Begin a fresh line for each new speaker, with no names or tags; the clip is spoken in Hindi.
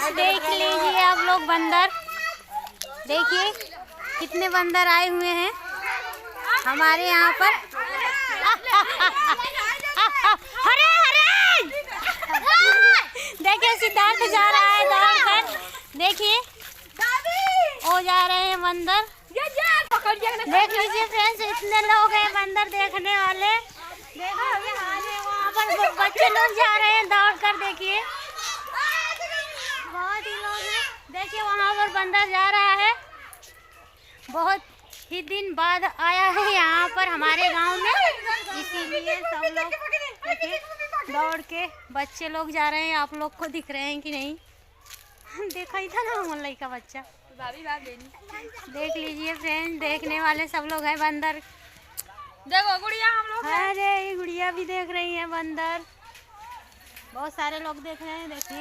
फ्रेंड्स देख लीजिए आप लोग बंदर, देखिए कितने बंदर आए हुए हैं हमारे यहाँ पर। हरे हरे देखिए सिद्धार्थ जा रहा है दौड़कर, देखिए वो जा रहे हैं बंदर। देख लीजिए फ्रेंड्स इतने लोग हैं बंदर देखने वाले। देखो वहाँ पर बच्चे लोग जा रहे हैं दौड़ कर, देखिए बहुत ही लोग हैं। देखिए वहाँ पर बंदर जा रहा है, बहुत ही दिन बाद आया है यहाँ पर हमारे गांव में, इसीलिए सब लोग देखिए दौड़ के बच्चे लोग जा रहे हैं। आप लोग को दिख रहे हैं कि नहीं? देखा ही था ना मोलाई का बच्चा। देख लीजिए फ्रेंड देखने वाले सब लोग हैं बंदर।
देखो गुड़िया हम लोग,
अरे ये गुड़िया भी देख रही है बंदर, बहुत सारे लोग देख रहे हैं। देखिए